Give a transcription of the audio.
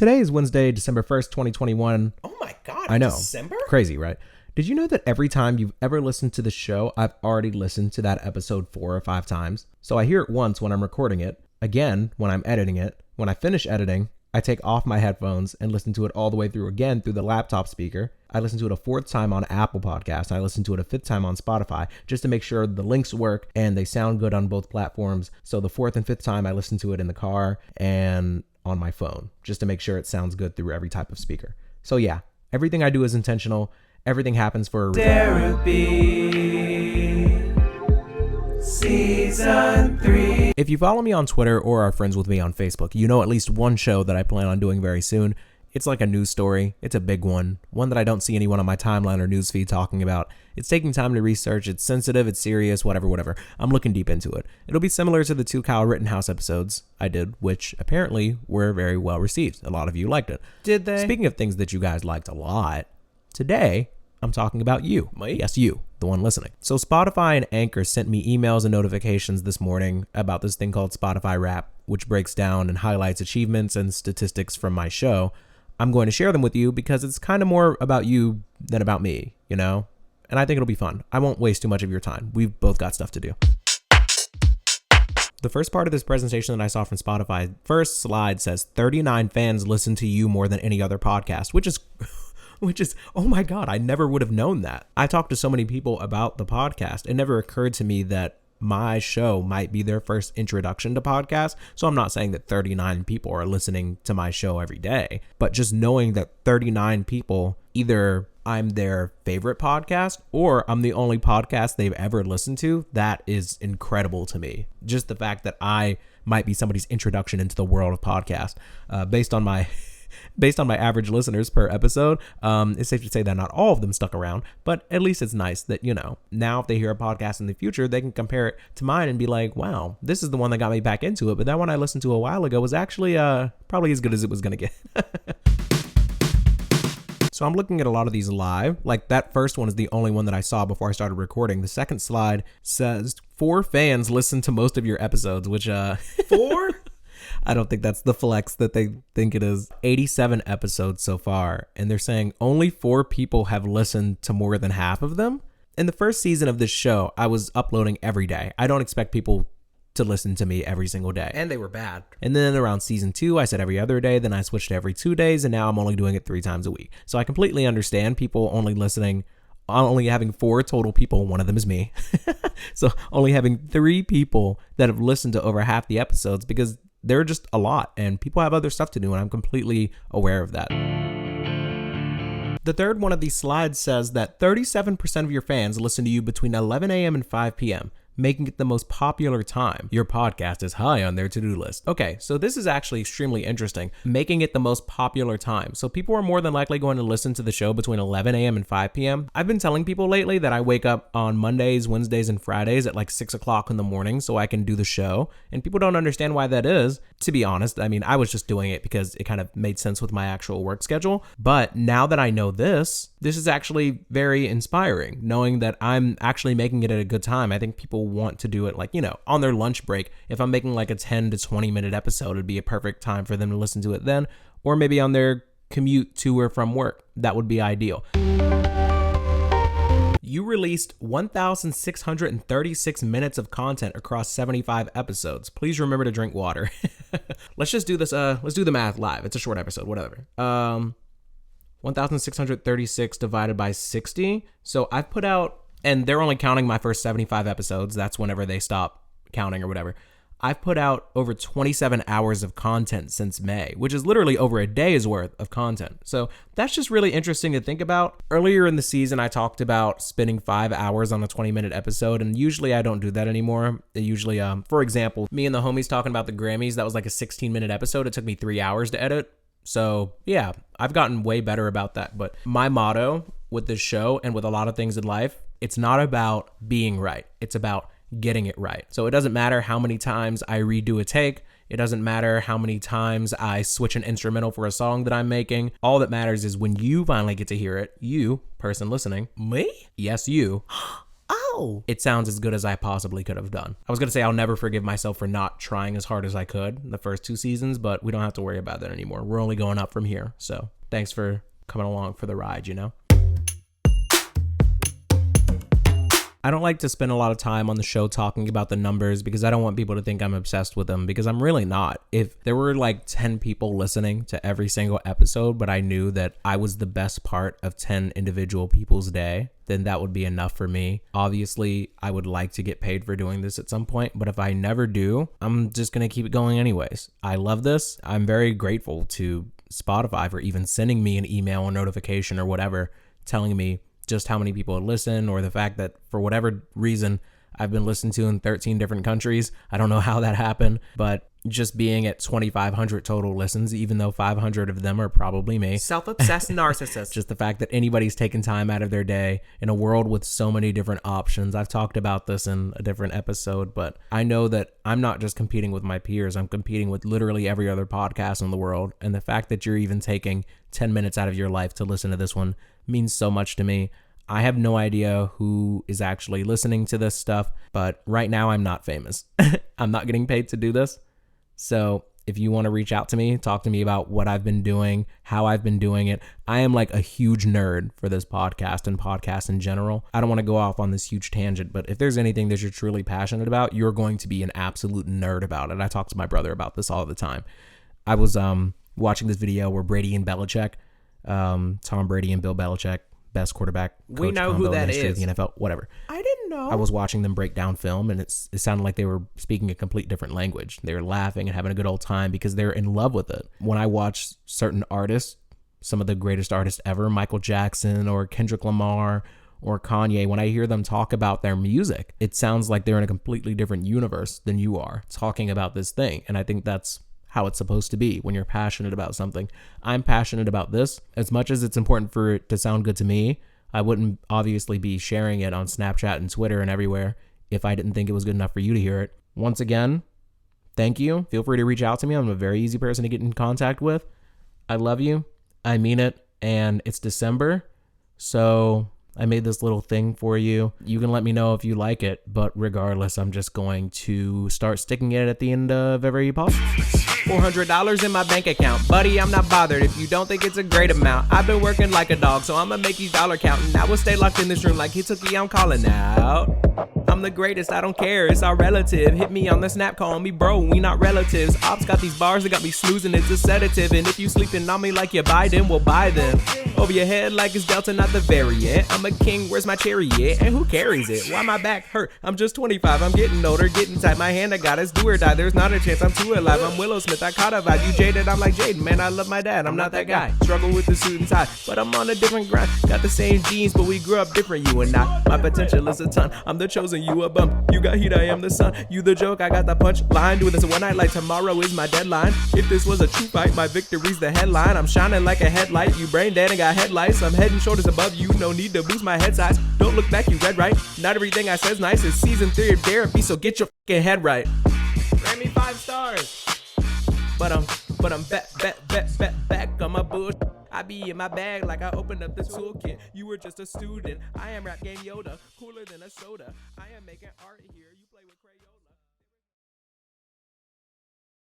Today is Wednesday, December 1st, 2021. Oh my God, I know. December? Crazy, right? Did you know that every time you've ever listened to the show, I've already listened to that episode 4 or 5 times? So I hear it once when I'm recording it, again when I'm editing it. When I finish editing, I take off my headphones and listen to it all the way through again through the laptop speaker. I listen to it a 4th time on Apple Podcasts. I listen to it a 5th time on Spotify just to make sure the links work and they sound good on both platforms. So the 4th and 5th time I listen to it in the car and on my phone just to make sure it sounds good through every type of speaker. So yeah, everything I do is intentional. Everything happens for a reason. Derapy Season 3. If you follow me on Twitter or are friends with me on Facebook, you know at least one show that I plan on doing very soon. It's like a news story. It's a big one that I don't see anyone on my timeline or newsfeed talking about. It's taking time to research. It's sensitive. It's serious. Whatever. I'm looking deep into it. It'll be similar to the 2 Kyle Rittenhouse episodes I did, which apparently were very well received. A lot of you liked it. Did they? Speaking of things that you guys liked a lot, today I'm talking about you. Me? Yes, you, the one listening. So Spotify and Anchor sent me emails and notifications this morning about this thing called Spotify Wrap, which breaks down and highlights achievements and statistics from my show. I'm going to share them with you because it's kind of more about you than about me, you know? And I think it'll be fun. I won't waste too much of your time. We've both got stuff to do. The first part of this presentation that I saw from Spotify, first slide says 39 fans listen to you more than any other podcast, which is, oh my God, I never would have known that. I talked to so many people about the podcast. It never occurred to me that my show might be their first introduction to podcasts. So I'm not saying that 39 people are listening to my show every day, but just knowing that 39 people, either I'm their favorite podcast or I'm the only podcast they've ever listened to, that is incredible to me. Just the fact that I might be somebody's introduction into the world of podcast, based on my average listeners per episode, it's safe to say that not all of them stuck around, but at least it's nice that, you know, now if they hear a podcast in the future, they can compare it to mine and be like, wow, this is the one that got me back into it. But that one I listened to a while ago was actually probably as good as it was going to get. So I'm looking at a lot of these live. Like that first one is the only one that I saw before I started recording. The second slide says 4 fans listen to most of your episodes, which 4? I don't think that's the flex that they think it is. 87 episodes so far, and they're saying only 4 people have listened to more than half of them. In the first season of this show, I was uploading every day. I don't expect people to listen to me every single day. And they were bad. And then around season 2, I said every other day, then I switched to every 2 days, and now I'm only doing it 3 times a week. So I completely understand people only having 4 total people. One of them is me. So only having 3 people that have listened to over half the episodes, because they're just a lot and people have other stuff to do, and I'm completely aware of that. The third one of these slides says that 37% of your fans listen to you between 11 a.m. and 5 p.m., making it the most popular time. Your podcast is high on their to-do list. Okay, so this is actually extremely interesting. Making it the most popular time. So people are more than likely going to listen to the show between 11 a.m. and 5 p.m. I've been telling people lately that I wake up on Mondays, Wednesdays, and Fridays at like 6 o'clock in the morning so I can do the show. And people don't understand why that is. To be honest, I mean, I was just doing it because it kind of made sense with my actual work schedule. But now that I know this is actually very inspiring, knowing that I'm actually making it at a good time. I think people want to do it like, you know, on their lunch break. If I'm making like a 10 to 20 minute episode, it'd be a perfect time for them to listen to it then, or maybe on their commute to or from work. That would be ideal. You released 1,636 minutes of content across 75 episodes. Please remember to drink water. Let's just do this. Let's do the math live. It's a short episode, whatever. 1,636 divided by 60. So I've put out, and they're only counting my first 75 episodes. That's whenever they stop counting or whatever. I've put out over 27 hours of content since May, which is literally over a day's worth of content. So that's just really interesting to think about. Earlier in the season, I talked about spending 5 hours on a 20-minute episode, and usually I don't do that anymore. Usually, for example, me and the homies talking about the Grammys, that was like a 16-minute episode. It took me 3 hours to edit. So yeah, I've gotten way better about that. But my motto with this show and with a lot of things in life, it's not about being right. It's about getting it right. So it doesn't matter how many times I redo a take. It doesn't matter how many times I switch an instrumental for a song that I'm making. All that matters is when you finally get to hear it, you, person listening. Me? Yes, you. Oh, no. It sounds as good as I possibly could have done. I was going to say I'll never forgive myself for not trying as hard as I could in the first 2 seasons, but we don't have to worry about that anymore. We're only going up from here. So thanks for coming along for the ride, you know? I don't like to spend a lot of time on the show talking about the numbers because I don't want people to think I'm obsessed with them, because I'm really not. If there were like 10 people listening to every single episode, but I knew that I was the best part of 10 individual people's day, then that would be enough for me. Obviously, I would like to get paid for doing this at some point, but if I never do, I'm just going to keep it going anyways. I love this. I'm very grateful to Spotify for even sending me an email or notification or whatever telling me just how many people listen, or the fact that for whatever reason I've been listened to in 13 different countries. I don't know how that happened, but just being at 2,500 total listens, even though 500 of them are probably me. Self-obsessed narcissist. Just the fact that anybody's taking time out of their day in a world with so many different options. I've talked about this in a different episode, but I know that I'm not just competing with my peers. I'm competing with literally every other podcast in the world. And the fact that you're even taking 10 minutes out of your life to listen to this one means so much to me. I have no idea who is actually listening to this stuff, but right now I'm not famous. I'm not getting paid to do this. So if you want to reach out to me, talk to me about what I've been doing, how I've been doing it. I am like a huge nerd for this podcast and podcasts in general. I don't want to go off on this huge tangent, but if there's anything that you're truly passionate about, you're going to be an absolute nerd about it. I talk to my brother about this all the time. I was watching this video where Brady and Belichick, Tom Brady and Bill Belichick, best quarterback coach we know who that is. The NFL, whatever. I didn't know. I was watching them break down film, and it sounded like they were speaking a complete different language. They were laughing and having a good old time because they're in love with it. When I watch certain artists, some of the greatest artists ever, Michael Jackson or Kendrick Lamar or Kanye, when I hear them talk about their music, it sounds like they're in a completely different universe than you are talking about this thing. And I think that's how it's supposed to be when you're passionate about something. I'm passionate about this. As much as it's important for it to sound good to me, I wouldn't obviously be sharing it on Snapchat and Twitter and everywhere if I didn't think it was good enough for you to hear it. Once again, thank you. Feel free to reach out to me. I'm a very easy person to get in contact with. I love you. I mean it. And it's December, so I made this little thing for you. You can let me know if you like it, but regardless, I'm just going to start sticking it at the end of every post. $400 in my bank account. Buddy, I'm not bothered if you don't think it's a great amount. I've been working like a dog, so I'ma make these dollar counting. I will stay locked in this room like Hitsuki, I'm calling out. I'm the greatest, I don't care, it's our relative. Hit me on the snap, call me bro, we not relatives. Ops got these bars that got me snoozing, it's a sedative. And if you sleeping on me like you're Biden, we'll buy them. Over your head like it's Delta, not the variant. I'm a king, where's my chariot? And who carries it? Why my back hurt? I'm just 25, I'm getting older, getting tight. My hand I got is do or die, there's not a chance I'm too alive. I'm Willow Smith, I caught a vibe. You jaded, I'm like Jaden, man, I love my dad, I'm not that guy. Struggle with the suit and tie, but I'm on a different grind. Got the same genes, but we grew up different, you and I. My potential is a ton, I'm the chosen, you a bum. You got heat, I am the sun. You the joke, I got the punch line. Doing this one night like tomorrow is my deadline. If this was a true fight, my victory's the headline. I'm shining like a headlight, you brain dead and got headlights. I'm head and shoulders above you, no need to boost my head size. Don't look back, you read right. Not everything I says nice. It's season 3 of Derapy, so get your fucking head right. Rate me 5 stars. But I'm back on my bush. I be in my bag like I opened up the toolkit. You were just a student. I am rap game Yoda, cooler than a soda. I am making art here. You play with crayon.